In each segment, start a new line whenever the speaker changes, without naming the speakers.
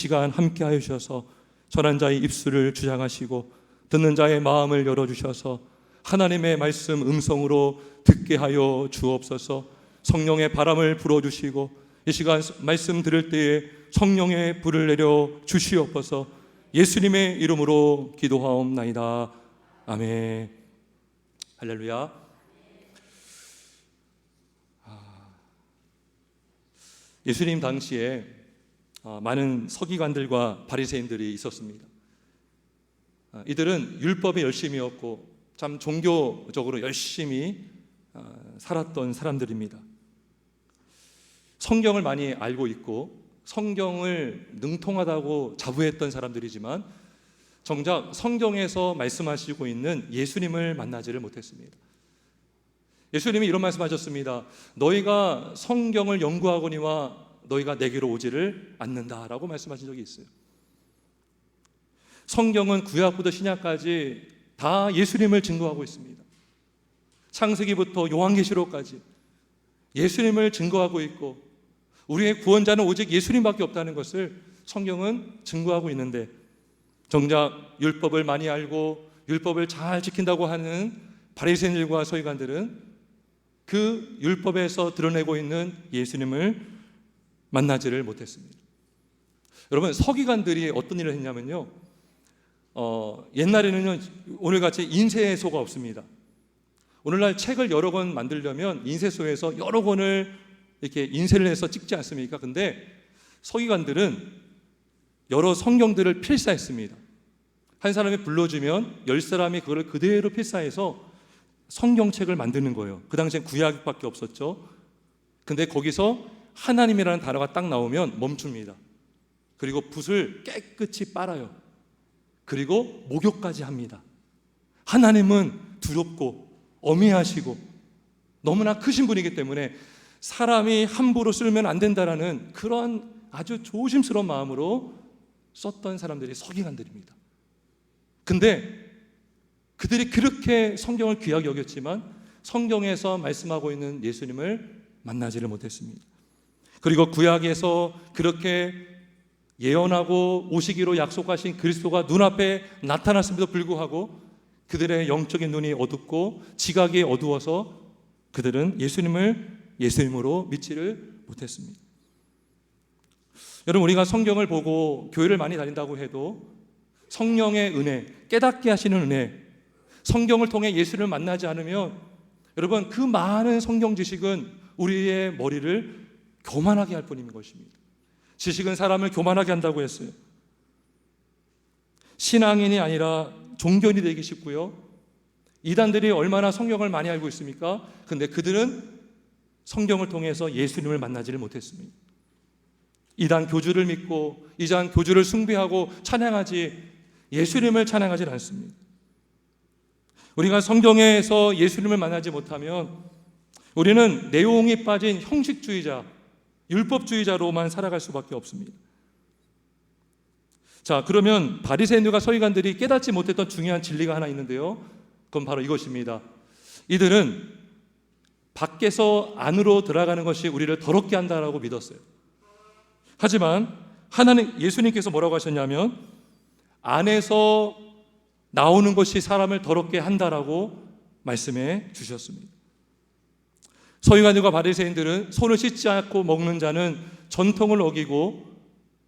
시간 함께 하여 주셔서 전한 자의 입술을 주장하시고 듣는 자의 마음을 열어주셔서 하나님의 말씀 음성으로 듣게 하여 주옵소서. 성령의 바람을 불어주시고 이 시간 말씀 들을 때에 성령의 불을 내려 주시옵소서. 예수님의 이름으로 기도하옵나이다. 아멘. 할렐루야. 예수님 당시에 많은 서기관들과 바리새인들이 있었습니다. 이들은 율법에 열심이었고 참 종교적으로 열심히 살았던 사람들입니다. 성경을 많이 알고 있고 성경을 능통하다고 자부했던 사람들이지만 정작 성경에서 말씀하시고 있는 예수님을 만나지를 못했습니다. 예수님이 이런 말씀하셨습니다. 너희가 성경을 연구하거니와 너희가 내게로 오지를 않는다라고 말씀하신 적이 있어요. 성경은 구약부터 신약까지 다 예수님을 증거하고 있습니다. 창세기부터 요한계시록까지 예수님을 증거하고 있고 우리의 구원자는 오직 예수님밖에 없다는 것을 성경은 증거하고 있는데 정작 율법을 많이 알고 율법을 잘 지킨다고 하는 바리새인들과 서기관들은 그 율법에서 드러내고 있는 예수님을 만나지를 못했습니다. 여러분, 서기관들이 어떤 일을 했냐면요, 옛날에는 오늘같이 인쇄소가 없습니다. 오늘날 책을 여러 권 만들려면 인쇄소에서 여러 권을 이렇게 인쇄를 해서 찍지 않습니까? 근데 서기관들은 여러 성경들을 필사했습니다. 한 사람이 불러주면 10사람이 그걸 그대로 필사해서 성경책을 만드는 거예요. 그 당시엔 구약밖에 없었죠. 근데 거기서 하나님이라는 단어가 딱 나오면 멈춥니다. 그리고 붓을 깨끗이 빨아요. 그리고 목욕까지 합니다. 하나님은 두렵고 어미하시고 너무나 크신 분이기 때문에 사람이 함부로 쓰면 안 된다라는 그런 아주 조심스러운 마음으로 썼던 사람들이 서기관들입니다. 근데 그들이 그렇게 성경을 귀하게 여겼지만 성경에서 말씀하고 있는 예수님을 만나지를 못했습니다. 그리고 구약에서 그렇게 예언하고 오시기로 약속하신 그리스도가 눈앞에 나타났음에도 불구하고 그들의 영적인 눈이 어둡고 지각이 어두워서 그들은 예수님을 예수님으로 믿지를 못했습니다. 여러분, 우리가 성경을 보고 교회를 많이 다닌다고 해도 성령의 은혜, 깨닫게 하시는 은혜, 성경을 통해 예수를 만나지 않으면 여러분 그 많은 성경 지식은 우리의 머리를 교만하게 할 뿐인 것입니다. 지식은 사람을 교만하게 한다고 했어요. 신앙인이 아니라 종교인이 되기 쉽고요. 이단들이 얼마나 성경을 많이 알고 있습니까? 근데 그들은 성경을 통해서 예수님을 만나지를 못했습니다. 이단 교주를 믿고 이단 교주를 숭배하고 찬양하지 예수님을 찬양하지 않습니다. 우리가 성경에서 예수님을 만나지 못하면 우리는 내용이 빠진 형식주의자, 율법주의자로만 살아갈 수밖에 없습니다. 자, 그러면 바리새인들과 서기관들이 깨닫지 못했던 중요한 진리가 하나 있는데요. 그건 바로 이것입니다. 이들은 밖에서 안으로 들어가는 것이 우리를 더럽게 한다라고 믿었어요. 하지만 예수님께서 뭐라고 하셨냐면 안에서 나오는 것이 사람을 더럽게 한다라고 말씀해 주셨습니다. 서기관들과 바리새인들은 손을 씻지 않고 먹는 자는 전통을 어기고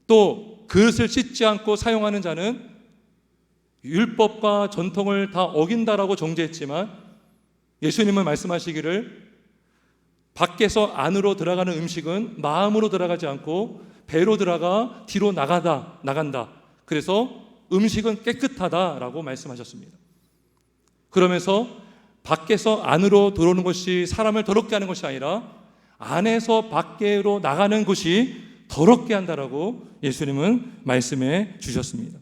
또 그릇을 씻지 않고 사용하는 자는 율법과 전통을 다 어긴다라고 정죄했지만 예수님은 말씀하시기를 밖에서 안으로 들어가는 음식은 마음으로 들어가지 않고 배로 들어가 뒤로 나간다. 그래서 음식은 깨끗하다라고 말씀하셨습니다. 그러면서 밖에서 안으로 들어오는 것이 사람을 더럽게 하는 것이 아니라 안에서 밖으로 나가는 것이 더럽게 한다라고 예수님은 말씀해 주셨습니다.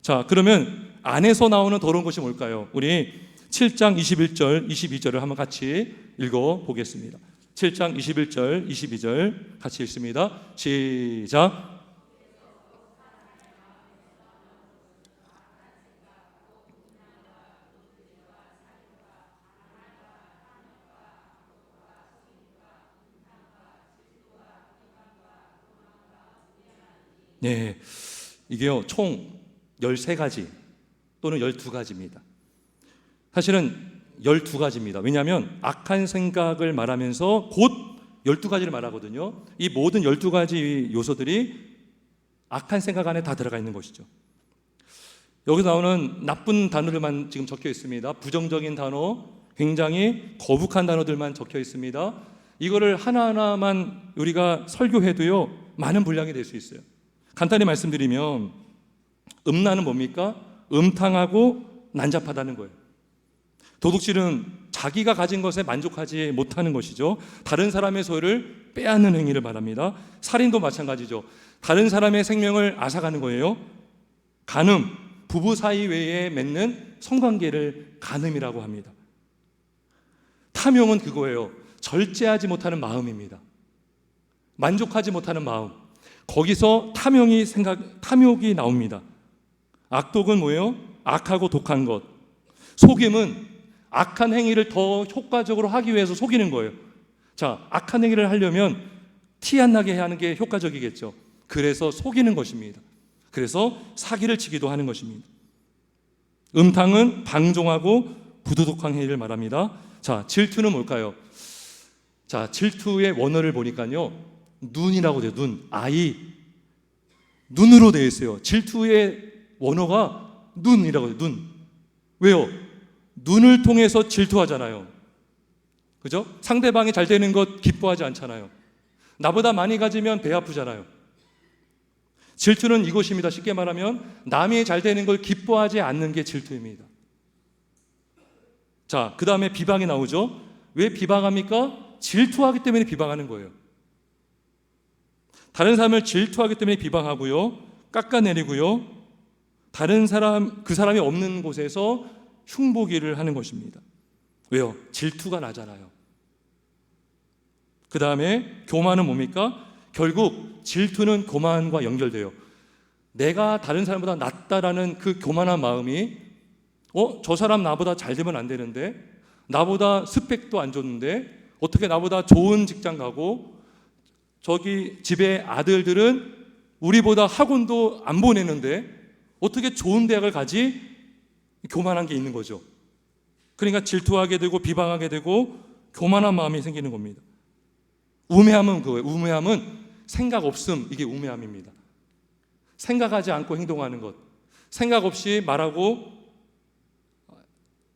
자, 그러면 안에서 나오는 더러운 것이 뭘까요? 우리 7장 21절, 22절을 한번 같이 읽어보겠습니다. 7장 21절, 22절 같이 읽습니다. 시작. 네, 이게요 총 13가지 또는 12가지입니다. 사실은 12가지입니다. 왜냐하면 악한 생각을 말하면서 곧 12가지를 말하거든요. 이 모든 12가지 요소들이 악한 생각 안에 다 들어가 있는 것이죠. 여기 나오는 나쁜 단어들만 지금 적혀 있습니다. 부정적인 단어, 굉장히 거북한 단어들만 적혀 있습니다. 이거를 하나하나만 우리가 설교해도요 많은 분량이 될 수 있어요. 간단히 말씀드리면 음란은 뭡니까? 음탕하고 난잡하다는 거예요. 도둑질은 자기가 가진 것에 만족하지 못하는 것이죠. 다른 사람의 소유를 빼앗는 행위를 말합니다. 살인도 마찬가지죠. 다른 사람의 생명을 앗아가는 거예요. 간음, 부부 사이 외에 맺는 성관계를 간음이라고 합니다. 탐욕은 그거예요. 절제하지 못하는 마음입니다. 만족하지 못하는 마음. 거기서 탐욕이 나옵니다. 악독은 뭐예요? 악하고 독한 것. 속임은 악한 행위를 더 효과적으로 하기 위해서 속이는 거예요. 자, 악한 행위를 하려면 티 안 나게 하는 게 효과적이겠죠. 그래서 속이는 것입니다. 그래서 사기를 치기도 하는 것입니다. 음탕은 방종하고 부도덕한 행위를 말합니다. 자, 질투는 뭘까요? 자, 질투의 원어를 보니까요 눈이라고 돼요. 눈, 아이, 눈으로 되어 있어요. 질투의 원어가 눈이라고 해요. 눈. 왜요? 눈을 통해서 질투하잖아요. 그죠? 상대방이 잘 되는 것 기뻐하지 않잖아요. 나보다 많이 가지면 배 아프잖아요. 질투는 이것입니다. 쉽게 말하면 남이 잘 되는 걸 기뻐하지 않는 게 질투입니다. 자, 그 다음에 비방이 나오죠. 왜 비방합니까? 질투하기 때문에 비방하는 거예요. 다른 사람을 질투하기 때문에 비방하고요, 깎아내리고요, 다른 사람, 그 사람이 없는 곳에서 흉보기를 하는 것입니다. 왜요? 질투가 나잖아요. 그 다음에 교만은 뭡니까? 결국 질투는 교만과 연결돼요. 내가 다른 사람보다 낫다라는 그 교만한 마음이 저 사람 나보다 잘 되면 안 되는데, 나보다 스펙도 안 좋는데 어떻게 나보다 좋은 직장 가고, 저기 집에 아들들은 우리보다 학원도 안 보내는데 어떻게 좋은 대학을 가지? 교만한 게 있는 거죠. 그러니까 질투하게 되고 비방하게 되고 교만한 마음이 생기는 겁니다. 우매함은 그거예요. 우매함은 생각 없음, 이게 우매함입니다. 생각하지 않고 행동하는 것, 생각 없이 말하고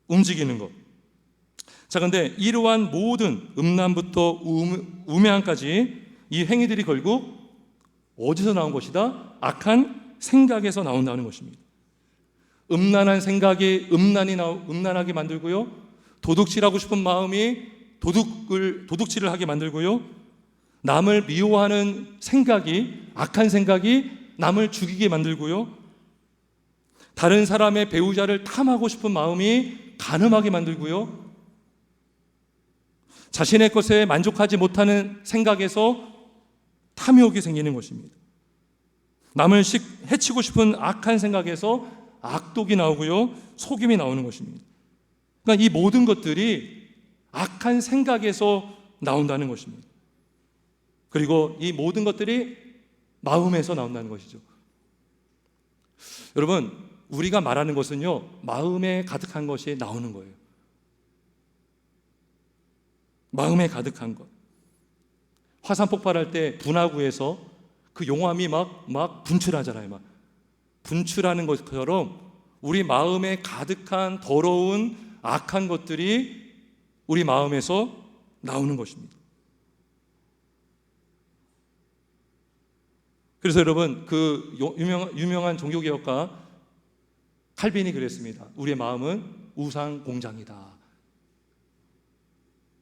움직이는 것. 자, 근데 이러한 모든 음란부터 우매함까지 이 행위들이 결국 어디서 나온 것이다? 악한 생각에서 나온다는 것입니다. 음란한 생각이 음란하게 만들고요, 도둑질하고 싶은 마음이 도둑질을 하게 만들고요, 남을 미워하는 생각이, 악한 생각이 남을 죽이게 만들고요, 다른 사람의 배우자를 탐하고 싶은 마음이 간음하게 만들고요, 자신의 것에 만족하지 못하는 생각에서 탐욕이 생기는 것입니다. 남을 해치고 싶은 악한 생각에서 악독이 나오고요, 속임이 나오는 것입니다. 그러니까 이 모든 것들이 악한 생각에서 나온다는 것입니다. 그리고 이 모든 것들이 마음에서 나온다는 것이죠. 여러분, 우리가 말하는 것은요, 마음에 가득한 것이 나오는 거예요. 마음에 가득한 것. 화산 폭발할 때 분화구에서 그 용암이 막 분출하잖아요. 막 분출하는 것처럼 우리 마음에 가득한 더러운 악한 것들이 우리 마음에서 나오는 것입니다. 그래서 여러분, 그 유명한 종교개혁가 칼빈이 그랬습니다. 우리의 마음은 우상 공장이다.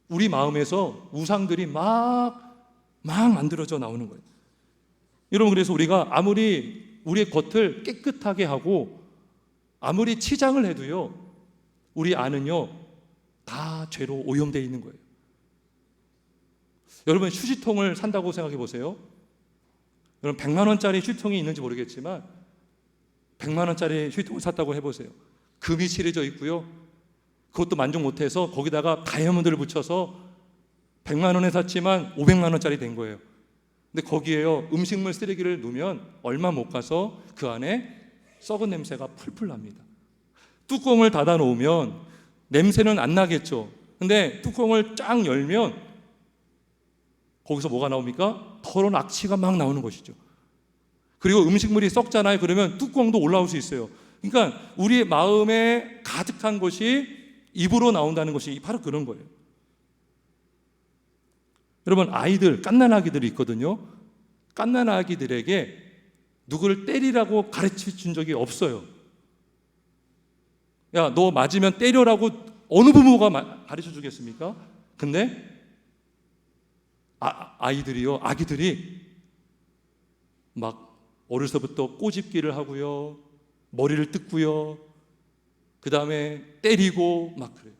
우리 마음에서 우상들이 막 만들어져 나오는 거예요. 여러분, 그래서 우리가 아무리 우리의 겉을 깨끗하게 하고 아무리 치장을 해도요, 우리 안은요 다 죄로 오염되어 있는 거예요. 여러분, 휴지통을 산다고 생각해 보세요. 여러분, 100만 원짜리 휴지통이 있는지 모르겠지만 100만 원짜리 휴지통을 샀다고 해보세요. 금이 칠해져 있고요, 그것도 만족 못해서 거기다가 다이아몬드를 붙여서 100만 원에 샀지만 500만 원짜리 된 거예요. 근데 거기에요, 음식물 쓰레기를 놓으면 얼마 못 가서 그 안에 썩은 냄새가 풀풀 납니다. 뚜껑을 닫아 놓으면 냄새는 안 나겠죠. 근데 뚜껑을 쫙 열면 거기서 뭐가 나옵니까? 더러운 악취가 막 나오는 것이죠. 그리고 음식물이 썩잖아요. 그러면 뚜껑도 올라올 수 있어요. 그러니까 우리의 마음에 가득한 것이 입으로 나온다는 것이 바로 그런 거예요. 여러분, 아이들, 갓난아기들이 있거든요. 갓난아기들에게 누구를 때리라고 가르쳐 준 적이 없어요. 야, 너 맞으면 때려라고 어느 부모가 가르쳐 주겠습니까? 근데 아기들이 막 어려서부터 꼬집기를 하고요, 머리를 뜯고요, 그 다음에 때리고 막 그래요.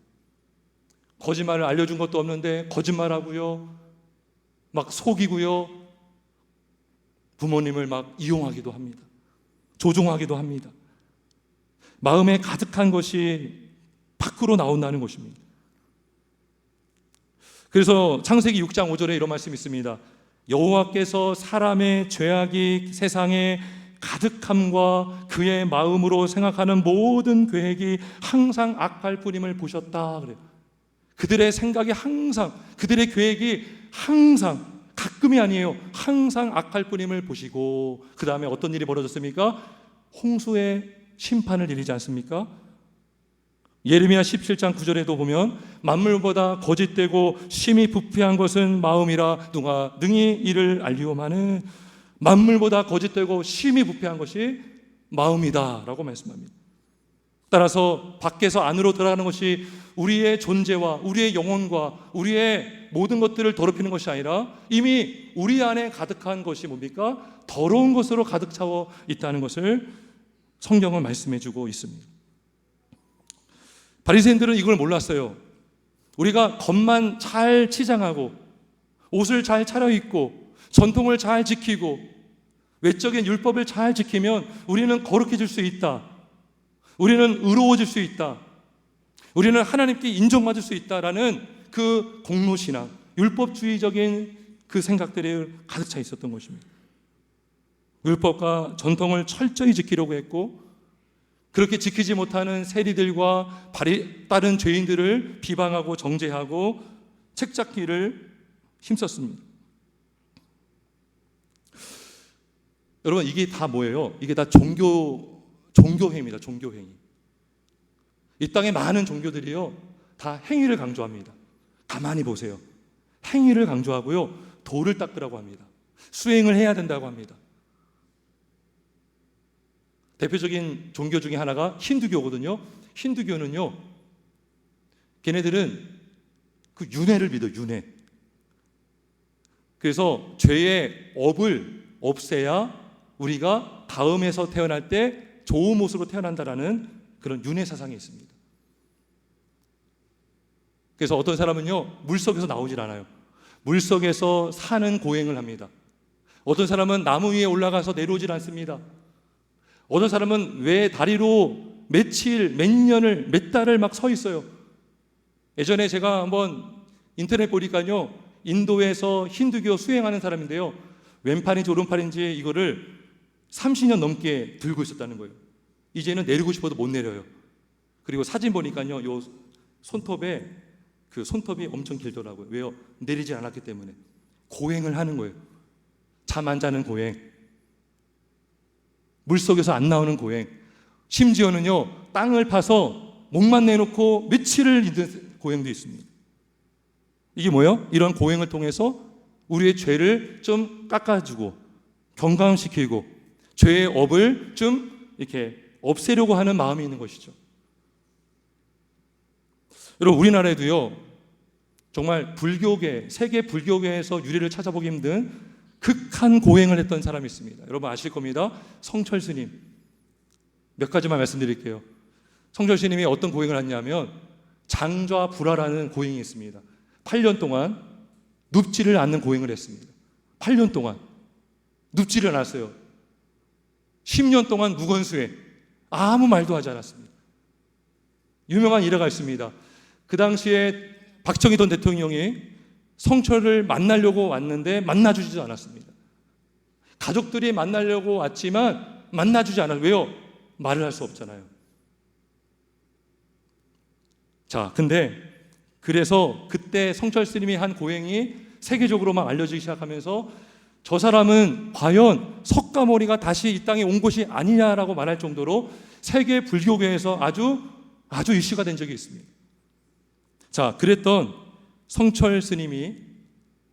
거짓말을 알려준 것도 없는데 거짓말하고요, 막 속이고요, 부모님을 막 이용하기도 합니다. 조종하기도 합니다. 마음에 가득한 것이 밖으로 나온다는 것입니다. 그래서 창세기 6장 5절에 이런 말씀이 있습니다. 여호와께서 사람의 죄악이 세상에 가득함과 그의 마음으로 생각하는 모든 계획이 항상 악할 뿐임을 보셨다 그래요. 그들의 생각이 항상, 그들의 계획이 항상, 가끔이 아니에요, 항상 악할 뿐임을 보시고, 그 다음에 어떤 일이 벌어졌습니까? 홍수의 심판을 내리지 않습니까? 예레미야 17장 9절에도 보면 만물보다 거짓되고 심히 부패한 것은 마음이라 누가 능히 이를 알리오마는, 만물보다 거짓되고 심히 부패한 것이 마음이다 라고 말씀합니다. 따라서 밖에서 안으로 들어가는 것이 우리의 존재와 우리의 영혼과 우리의 모든 것들을 더럽히는 것이 아니라 이미 우리 안에 가득한 것이 뭡니까? 더러운 것으로 가득 차워 있다는 것을 성경은 말씀해 주고 있습니다. 바리새인들은 이걸 몰랐어요. 우리가 겉만 잘 치장하고 옷을 잘 차려입고 전통을 잘 지키고 외적인 율법을 잘 지키면 우리는 거룩해질 수 있다, 우리는 의로워질 수 있다, 우리는 하나님께 인정받을 수 있다라는 그 공로신앙, 율법주의적인 그 생각들이 가득 차 있었던 것입니다. 율법과 전통을 철저히 지키려고 했고, 그렇게 지키지 못하는 세리들과 다른 죄인들을 비방하고 정죄하고 책잡기를 힘썼습니다. 여러분, 이게 다 뭐예요? 이게 다 종교행위입니다. 종교행위. 이 땅의 많은 종교들이요, 다 행위를 강조합니다. 가만히 보세요. 행위를 강조하고요, 도를 닦으라고 합니다. 수행을 해야 된다고 합니다. 대표적인 종교 중에 하나가 힌두교거든요. 힌두교는요, 걔네들은 그 윤회를 믿어요. 윤회. 그래서 죄의 업을 없애야 우리가 다음에서 태어날 때 좋은 모습으로 태어난다라는 그런 윤회 사상이 있습니다. 그래서 어떤 사람은요, 물속에서 나오질 않아요. 물속에서 사는 고행을 합니다. 어떤 사람은 나무 위에 올라가서 내려오질 않습니다. 어떤 사람은 외 다리로 며칠, 몇 년을, 몇 달을 막 서 있어요. 예전에 제가 한번 인터넷 보니까요, 인도에서 힌두교 수행하는 사람인데요, 왼팔인지 오른팔인지 이거를 30년 넘게 들고 있었다는 거예요. 이제는 내리고 싶어도 못 내려요. 그리고 사진 보니까요, 요 손톱에 그 손톱이 엄청 길더라고요. 왜요? 내리지 않았기 때문에. 고행을 하는 거예요. 잠 안 자는 고행, 물속에서 안 나오는 고행, 심지어는요, 땅을 파서 목만 내놓고 며칠을 있는 고행도 있습니다. 이게 뭐예요? 이런 고행을 통해서 우리의 죄를 좀 깎아주고 경감시키고 죄의 업을 좀 이렇게 없애려고 하는 마음이 있는 것이죠. 여러분, 우리나라에도요, 정말 불교계, 세계 불교계에서 유래를 찾아보기 힘든 극한 고행을 했던 사람이 있습니다. 여러분 아실 겁니다. 성철 스님. 몇 가지만 말씀드릴게요. 성철 스님이 어떤 고행을 했냐면 장좌불화라는 고행이 있습니다. 8년 동안 눕지를 않는 고행을 했습니다. 8년 동안 눕지를 않았어요. 10년 동안 무건수행, 아무 말도 하지 않았습니다. 유명한 일화가 있습니다. 그 당시에 박정희 전 대통령이 성철을 만나려고 왔는데 만나주지도 않았습니다. 가족들이 만나려고 왔지만 만나주지 않아요. 왜요? 말을 할 수 없잖아요. 자, 근데 그래서 그때 성철 스님이 한 고행이 세계적으로 막 알려지기 시작하면서 저 사람은 과연 석가모니가 다시 이 땅에 온 것이 아니냐라고 말할 정도로 세계 불교계에서 아주 이슈가 된 적이 있습니다. 자, 그랬던 성철 스님이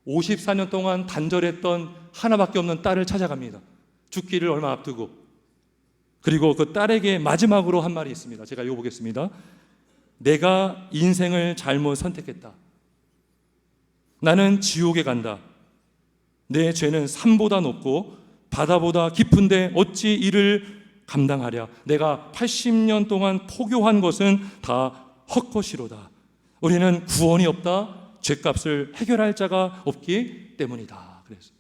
54년 동안 단절했던 하나밖에 없는 딸을 찾아갑니다. 죽기를 얼마 앞두고. 그리고 그 딸에게 마지막으로 한 말이 있습니다. 제가 읽어보겠습니다. 내가 인생을 잘못 선택했다. 나는 지옥에 간다. 내 죄는 산보다 높고 바다보다 깊은데 어찌 이를 감당하랴. 내가 80년 동안 포교한 것은 다 헛것이로다. 우리는 구원이 없다. 죄값을 해결할 자가 없기 때문이다. 그래서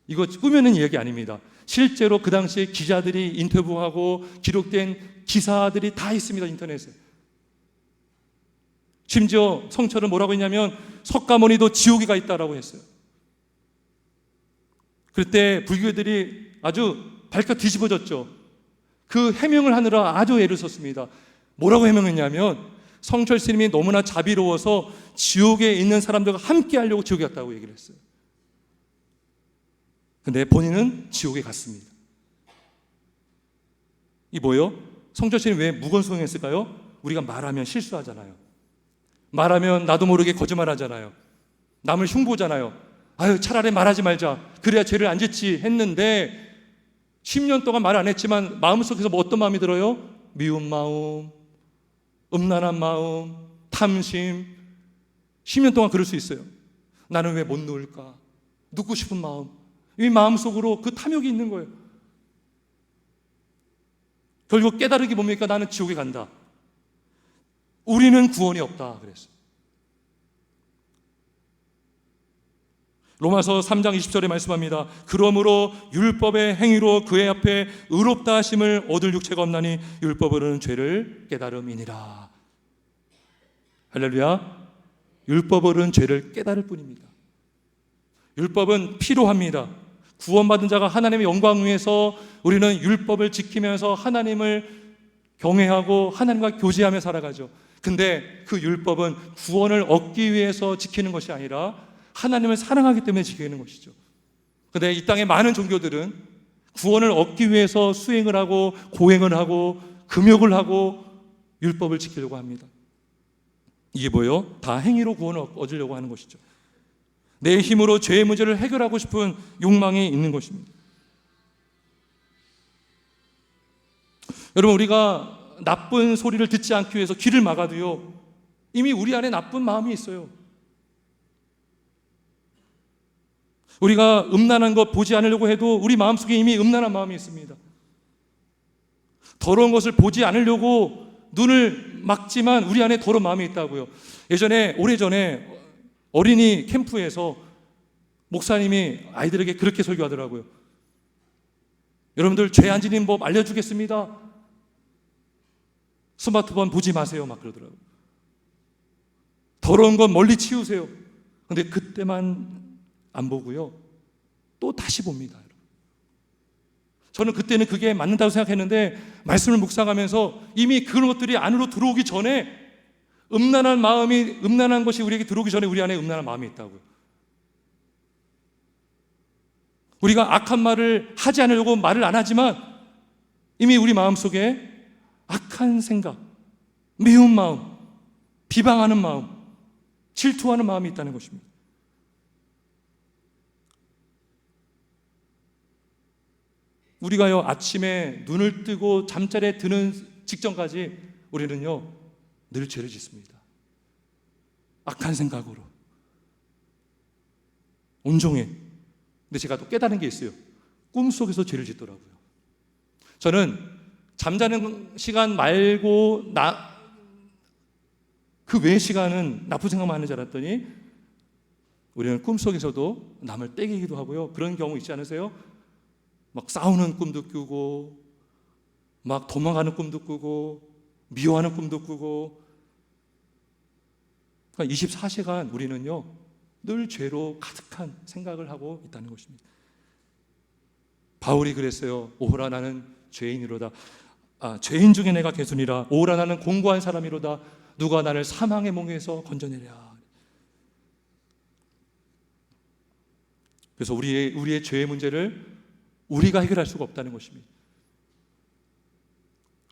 이거 꾸며낸 이야기 아닙니다. 실제로 그 당시에 기자들이 인터뷰하고 기록된 기사들이 다 있습니다. 인터넷에. 심지어 성철은 뭐라고 했냐면 석가모니도 지옥에 가 있다라고 했어요. 그때 불교들이 아주 발칵 뒤집어졌죠. 그 해명을 하느라 아주 애를 썼습니다. 뭐라고 해명했냐면 성철 스님이 너무나 자비로워서 지옥에 있는 사람들과 함께 하려고 지옥에 갔다고 얘기를 했어요. 근데 본인은 지옥에 갔습니다. 이 뭐예요? 성철 스님이 왜 무건수행했을까요? 우리가 말하면 실수하잖아요. 말하면 나도 모르게 거짓말하잖아요. 남을 흉보잖아요. 아유, 차라리 말하지 말자. 그래야 죄를 안 짓지 했는데 10년 동안 말 안 했지만 마음속에서 뭐 어떤 마음이 들어요? 미운 마음, 음란한 마음, 탐심. 10년 동안 그럴 수 있어요. 나는 왜 못 누울까? 눕고 싶은 마음. 이 마음속으로 그 탐욕이 있는 거예요. 결국 깨달은 게 뭡니까? 나는 지옥에 간다. 우리는 구원이 없다 그랬어요. 로마서 3장 20절에 말씀합니다. 그러므로 율법의 행위로 그의 앞에 의롭다 하심을 얻을 육체가 없나니 율법으로는 죄를 깨달음이니라. 할렐루야. 율법으로는 죄를 깨달을 뿐입니다. 율법은 필요합니다. 구원받은 자가 하나님의 영광 위에서 우리는 율법을 지키면서 하나님을 경외하고 하나님과 교제하며 살아가죠. 근데 그 율법은 구원을 얻기 위해서 지키는 것이 아니라 하나님을 사랑하기 때문에 지키는 것이죠. 근데 이 땅의 많은 종교들은 구원을 얻기 위해서 수행을 하고 고행을 하고 금욕을 하고 율법을 지키려고 합니다. 이게 뭐예요? 다 행위로 구원을 얻으려고 하는 것이죠. 내 힘으로 죄의 문제를 해결하고 싶은 욕망이 있는 것입니다. 여러분, 우리가 나쁜 소리를 듣지 않기 위해서 귀를 막아도요, 이미 우리 안에 나쁜 마음이 있어요. 우리가 음란한 것 보지 않으려고 해도 우리 마음속에 이미 음란한 마음이 있습니다. 더러운 것을 보지 않으려고 눈을 막지만 우리 안에 더러운 마음이 있다고요. 오래전에 어린이 캠프에서 목사님이 아이들에게 그렇게 설교하더라고요. 여러분들 죄 안 지는 법 알려주겠습니다. 스마트폰 보지 마세요. 막 그러더라고요. 더러운 건 멀리 치우세요. 근데 그때만 안 보고요, 또 다시 봅니다. 저는 그때는 그게 맞는다고 생각했는데 말씀을 묵상하면서 이미 그런 것들이 안으로 들어오기 전에 음란한 것이 우리에게 들어오기 전에 우리 안에 음란한 마음이 있다고요. 우리가 악한 말을 하지 않으려고 말을 안 하지만 이미 우리 마음속에 악한 생각, 미운 마음, 비방하는 마음, 질투하는 마음이 있다는 것입니다. 우리가요, 아침에 눈을 뜨고 잠자리에 드는 직전까지 우리는요, 늘 죄를 짓습니다. 악한 생각으로, 온종일. 근데 제가 또 깨달은 게 있어요. 꿈속에서 죄를 짓더라고요. 저는 잠자는 시간 말고 그 외의 시간은 나쁜 생각만 하는 줄 알았더니 우리는 꿈속에서도 남을 때리기도 하고요. 그런 경우 있지 않으세요? 막 싸우는 꿈도 꾸고, 막 도망가는 꿈도 꾸고, 미워하는 꿈도 꾸고. 그러니까 24시간 우리는요, 늘 죄로 가득한 생각을 하고 있다는 것입니다. 바울이 그랬어요. 오호라 나는 죄인이로다. 죄인 중에 내가 괴순이라. 오호라 나는 공고한 사람이로다. 누가 나를 사망의 몽에서 건져내랴. 그래서 우리의 죄의 문제를 우리가 해결할 수가 없다는 것입니다.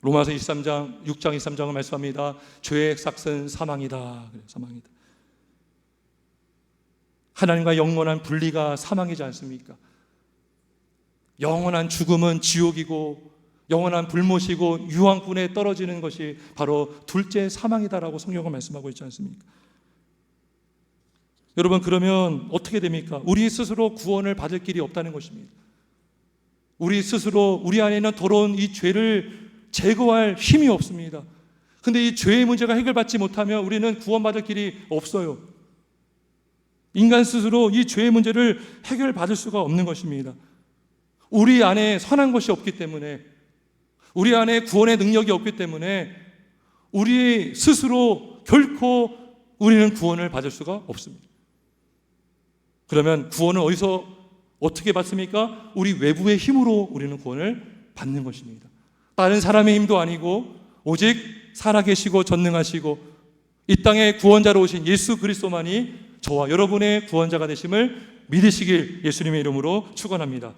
로마서 6장 23장을 말씀합니다. 죄의 삭은 사망이다. 사망이다. 하나님과 영원한 분리가 사망이지 않습니까? 영원한 죽음은 지옥이고 영원한 불못이고 유황분에 떨어지는 것이 바로 둘째 사망이다라고 성경은 말씀하고 있지 않습니까? 여러분, 그러면 어떻게 됩니까? 우리 스스로 구원을 받을 길이 없다는 것입니다. 우리 스스로 우리 안에 있는 더러운 이 죄를 제거할 힘이 없습니다. 근데 이 죄의 문제가 해결받지 못하면 우리는 구원받을 길이 없어요. 인간 스스로 이 죄의 문제를 해결받을 수가 없는 것입니다. 우리 안에 선한 것이 없기 때문에, 우리 안에 구원의 능력이 없기 때문에 우리 스스로 결코 우리는 구원을 받을 수가 없습니다. 그러면 구원은 어떻게 받습니까? 우리 외부의 힘으로 우리는 구원을 받는 것입니다. 다른 사람의 힘도 아니고 오직 살아계시고 전능하시고 이 땅의 구원자로 오신 예수 그리스도만이 저와 여러분의 구원자가 되심을 믿으시길 예수님의 이름으로 축원합니다.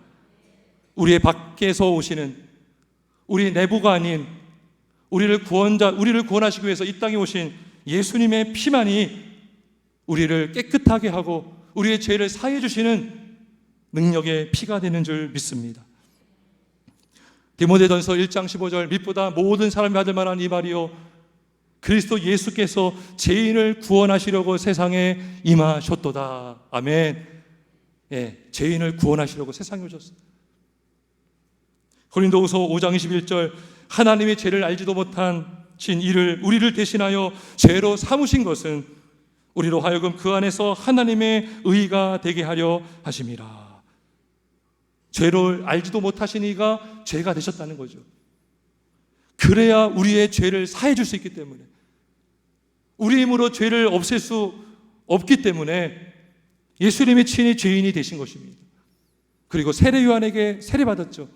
우리의 밖에서 오시는, 우리 내부가 아닌 우리를 구원하시기 위해서 이 땅에 오신 예수님의 피만이 우리를 깨끗하게 하고 우리의 죄를 사해 주시는 능력의 피가 되는 줄 믿습니다. 디모데전서 1장 15절, 믿보다 모든 사람이 받을 만한 이 말이요 그리스도 예수께서 죄인을 구원하시려고 세상에 임하셨도다. 아멘. 죄인을 구원하시려고 세상에 오셨습니다. 고린도후서 5장 21절, 하나님이 죄를 알지도 못한 이를 우리를 대신하여 죄로 삼으신 것은 우리로 하여금 그 안에서 하나님의 의가 되게 하려 하심이라. 죄를 알지도 못하신 이가 죄가 되셨다는 거죠. 그래야 우리의 죄를 사해 줄 수 있기 때문에, 우리 힘으로 죄를 없앨 수 없기 때문에 예수님이 친히 죄인이 되신 것입니다. 그리고 세례 요한에게 세례받았죠.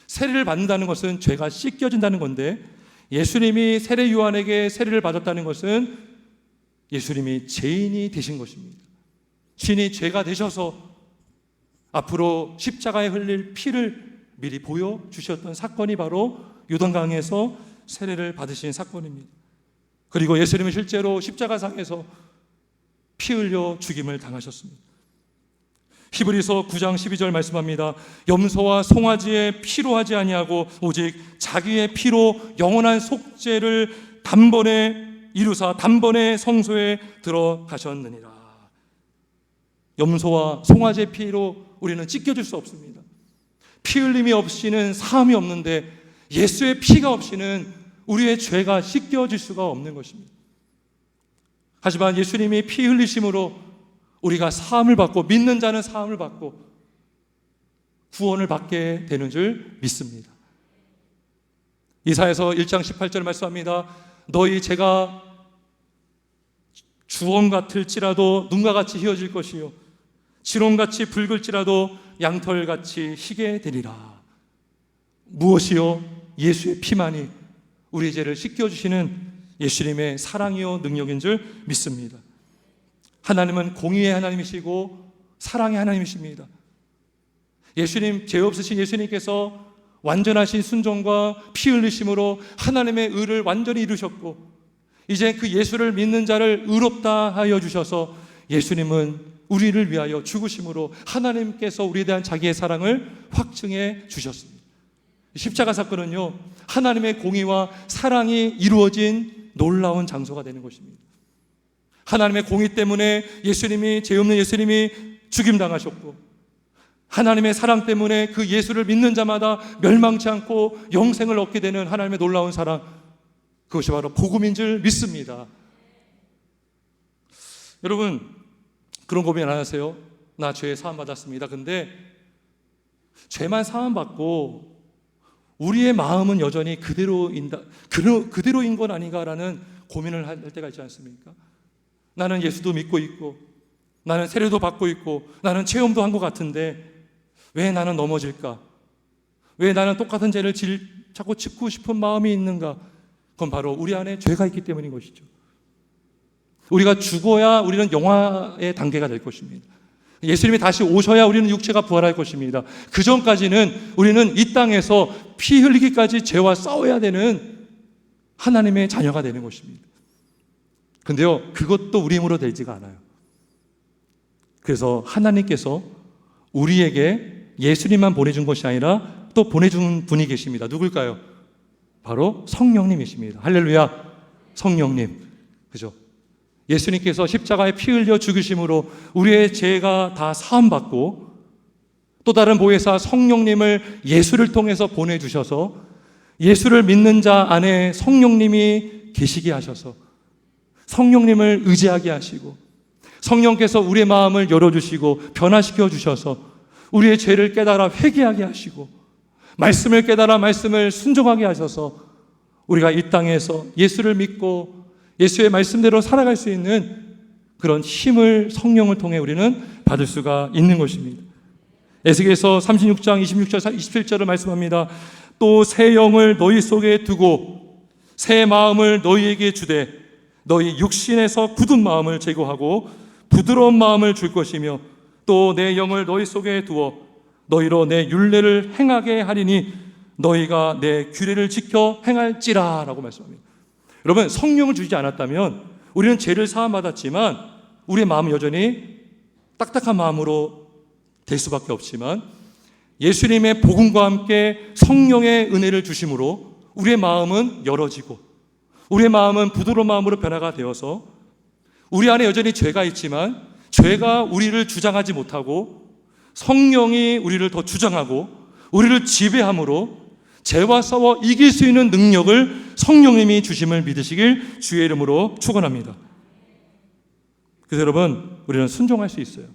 세례를 받는다는 것은 죄가 씻겨진다는 건데, 예수님이 세례 요한에게 세례를 받았다는 것은 예수님이 죄인이 되신 것입니다. 신이 죄가 되셔서 앞으로 십자가에 흘릴 피를 미리 보여주셨던 사건이 바로 요단강에서 세례를 받으신 사건입니다. 그리고 예수님은 실제로 십자가상에서 피 흘려 죽임을 당하셨습니다. 히브리서 9장 12절 말씀합니다. 염소와 송아지의 피로 하지 아니하고 오직 자기의 피로 영원한 속죄를 단번에 이루사 단번에 성소에 들어가셨느니라. 염소와 송아지의 피로 우리는 찢겨질 수 없습니다. 피 흘림이 없이는 사함이 없는데 예수의 피가 없이는 우리의 죄가 씻겨질 수가 없는 것입니다. 하지만 예수님이 피 흘리심으로 우리가 사함을 받고, 믿는 자는 사함을 받고 구원을 받게 되는 줄 믿습니다. 이사야서 1장 18절 말씀합니다. 너희 죄가 주홍 같을지라도 눈과 같이 희어질 것이요 지롱같이 붉을지라도 양털같이 희게 되리라. 무엇이요? 예수의 피만이 우리의 죄를 씻겨주시는 예수님의 사랑이요 능력인 줄 믿습니다. 하나님은 공의의 하나님이시고 사랑의 하나님이십니다. 예수님, 죄 없으신 예수님께서 완전하신 순종과 피 흘리심으로 하나님의 의를 완전히 이루셨고, 이제 그 예수를 믿는 자를 의롭다 하여 주셔서 예수님은 우리를 위하여 죽으심으로 하나님께서 우리에 대한 자기의 사랑을 확증해 주셨습니다. 십자가 사건은요, 하나님의 공의와 사랑이 이루어진 놀라운 장소가 되는 것입니다. 하나님의 공의 때문에 죄 없는 예수님이 죽임당하셨고, 하나님의 사랑 때문에 그 예수를 믿는 자마다 멸망치 않고 영생을 얻게 되는 하나님의 놀라운 사랑, 그것이 바로 복음인 줄 믿습니다. 여러분, 그런 고민 안 하세요? 나 죄 사함 받았습니다. 근데 죄만 사함 받고 우리의 마음은 여전히 그대로인 건 아닌가라는 고민을 할 때가 있지 않습니까? 나는 예수도 믿고 있고, 나는 세례도 받고 있고, 나는 체험도 한 것 같은데 왜 나는 넘어질까? 왜 나는 똑같은 죄를 자꾸 짓고 싶은 마음이 있는가? 그건 바로 우리 안에 죄가 있기 때문인 것이죠. 우리가 죽어야 우리는 영화의 단계가 될 것입니다. 예수님이 다시 오셔야 우리는 육체가 부활할 것입니다. 그 전까지는 우리는 이 땅에서 피 흘리기까지 죄와 싸워야 되는 하나님의 자녀가 되는 것입니다. 근데요, 그것도 우리 힘으로 되지가 않아요. 그래서 하나님께서 우리에게 예수님만 보내준 것이 아니라 또 보내준 분이 계십니다. 누굴까요? 바로 성령님이십니다. 할렐루야, 성령님. 그죠? 예수님께서 십자가에 피 흘려 죽으심으로 우리의 죄가 다 사함받고 또 다른 보혜사 성령님을 예수를 통해서 보내주셔서 예수를 믿는 자 안에 성령님이 계시게 하셔서 성령님을 의지하게 하시고 성령께서 우리의 마음을 열어주시고 변화시켜 주셔서 우리의 죄를 깨달아 회개하게 하시고 말씀을 깨달아 말씀을 순종하게 하셔서 우리가 이 땅에서 예수를 믿고 예수의 말씀대로 살아갈 수 있는 그런 힘을 성령을 통해 우리는 받을 수가 있는 것입니다. 에스겔서 36장 26절 27절을 말씀합니다. 또 새 영을 너희 속에 두고 새 마음을 너희에게 주되 너희 육신에서 굳은 마음을 제거하고 부드러운 마음을 줄 것이며 또 내 영을 너희 속에 두어 너희로 내 율례를 행하게 하리니 너희가 내 규례를 지켜 행할지라 라고 말씀합니다. 여러분, 성령을 주지 않았다면 우리는 죄를 사함받았지만 우리의 마음은 여전히 딱딱한 마음으로 될 수밖에 없지만 예수님의 복음과 함께 성령의 은혜를 주심으로 우리의 마음은 열어지고 우리의 마음은 부드러운 마음으로 변화가 되어서 우리 안에 여전히 죄가 있지만 죄가 우리를 주장하지 못하고 성령이 우리를 더 주장하고 우리를 지배함으로 죄와 싸워 이길 수 있는 능력을 성령님이 주심을 믿으시길 주의 이름으로 축원합니다. 그래서 여러분, 우리는 순종할 수 있어요.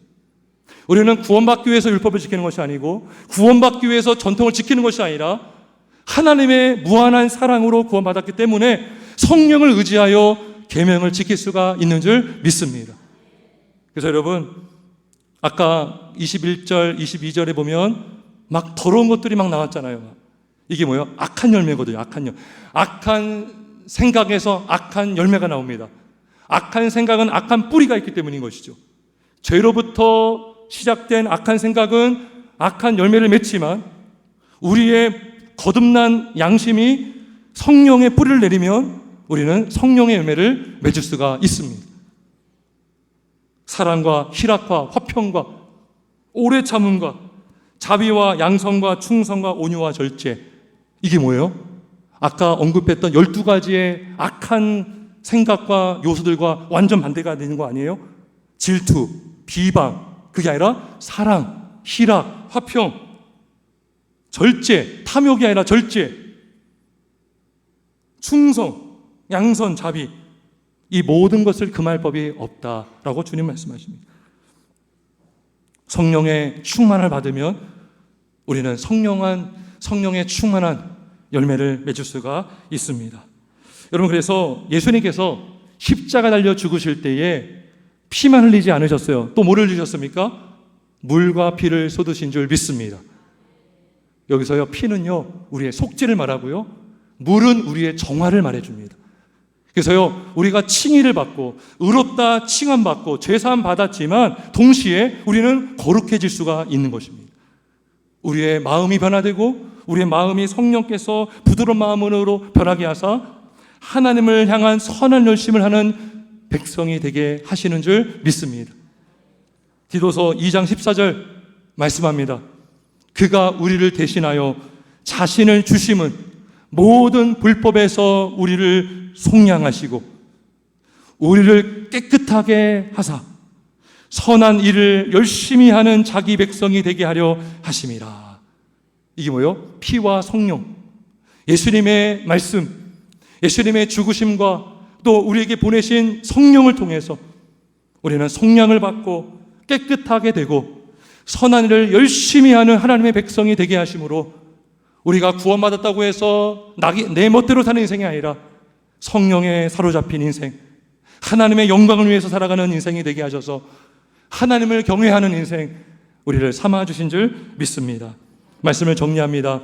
우리는 구원받기 위해서 율법을 지키는 것이 아니고 구원받기 위해서 전통을 지키는 것이 아니라 하나님의 무한한 사랑으로 구원받았기 때문에 성령을 의지하여 계명을 지킬 수가 있는 줄 믿습니다. 그래서 여러분, 아까 21절, 22절에 보면 막 더러운 것들이 막 나왔잖아요. 이게 뭐예요? 악한 열매거든요. 악한 생각에서 악한 열매가 나옵니다. 악한 생각은 악한 뿌리가 있기 때문인 것이죠. 죄로부터 시작된 악한 생각은 악한 열매를 맺지만 우리의 거듭난 양심이 성령의 뿌리를 내리면 우리는 성령의 열매를 맺을 수가 있습니다. 사랑과 희락과 화평과 오래 참음과 자비와 양성과 충성과 온유와 절제, 이게 뭐예요? 아까 언급했던 12가지의 악한 생각과 요소들과 완전 반대가 되는 거 아니에요? 질투, 비방, 그게 아니라 사랑, 희락, 화평, 절제, 탐욕이 아니라 절제, 충성, 양선, 자비, 이 모든 것을 금할 법이 없다라고 주님 말씀하십니다. 성령의 충만을 받으면 우리는 성령의 충만한 열매를 맺을 수가 있습니다. 여러분, 그래서 예수님께서 십자가 달려 죽으실 때에 피만 흘리지 않으셨어요. 또 뭐를 주셨습니까? 물과 피를 쏟으신 줄 믿습니다. 여기서요, 피는요 우리의 속죄를 말하고요, 물은 우리의 정화를 말해줍니다. 그래서요, 우리가 칭의를 받고 의롭다 칭함받고 죄사함 받았지만 동시에 우리는 거룩해질 수가 있는 것입니다. 우리의 마음이 변화되고 우리의 마음이 성령께서 부드러운 마음으로 변하게 하사 하나님을 향한 선한 열심을 하는 백성이 되게 하시는 줄 믿습니다. 디도서 2장 14절 말씀합니다. 그가 우리를 대신하여 자신을 주심은 모든 불법에서 우리를 속량하시고 우리를 깨끗하게 하사 선한 일을 열심히 하는 자기 백성이 되게 하려 하심이라. 이게 뭐예요? 피와 성령, 예수님의 말씀, 예수님의 죽으심과 또 우리에게 보내신 성령을 통해서 우리는 속량을 받고 깨끗하게 되고 선한 일을 열심히 하는 하나님의 백성이 되게 하심으로 우리가 구원받았다고 해서 내 멋대로 사는 인생이 아니라 성령에 사로잡힌 인생, 하나님의 영광을 위해서 살아가는 인생이 되게 하셔서 하나님을 경외하는 인생, 우리를 삼아주신 줄 믿습니다. 말씀을 정리합니다.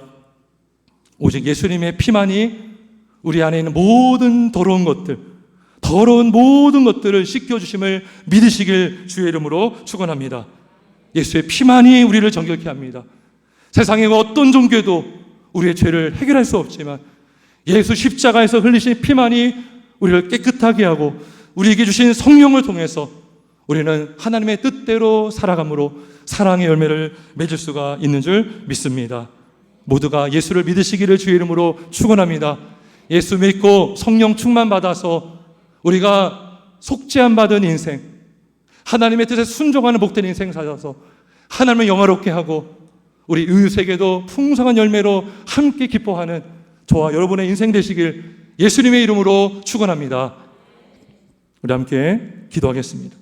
오직 예수님의 피만이 우리 안에 있는 모든 더러운 모든 것들을 씻겨주심을 믿으시길 주의 이름으로 축원합니다. 예수의 피만이 우리를 정결케 합니다. 세상의 어떤 종교도 우리의 죄를 해결할 수 없지만 예수 십자가에서 흘리신 피만이 우리를 깨끗하게 하고 우리에게 주신 성령을 통해서 우리는 하나님의 뜻대로 살아감으로 사랑의 열매를 맺을 수가 있는 줄 믿습니다. 모두가 예수를 믿으시기를 주의 이름으로 축원합니다. 예수 믿고 성령 충만 받아서 우리가 속죄함 받은 인생, 하나님의 뜻에 순종하는 복된 인생 살아서 하나님을 영화롭게 하고 우리 이웃에게도 풍성한 열매로 함께 기뻐하는 저와 여러분의 인생 되시길 예수님의 이름으로 축원합니다. 우리 함께 기도하겠습니다.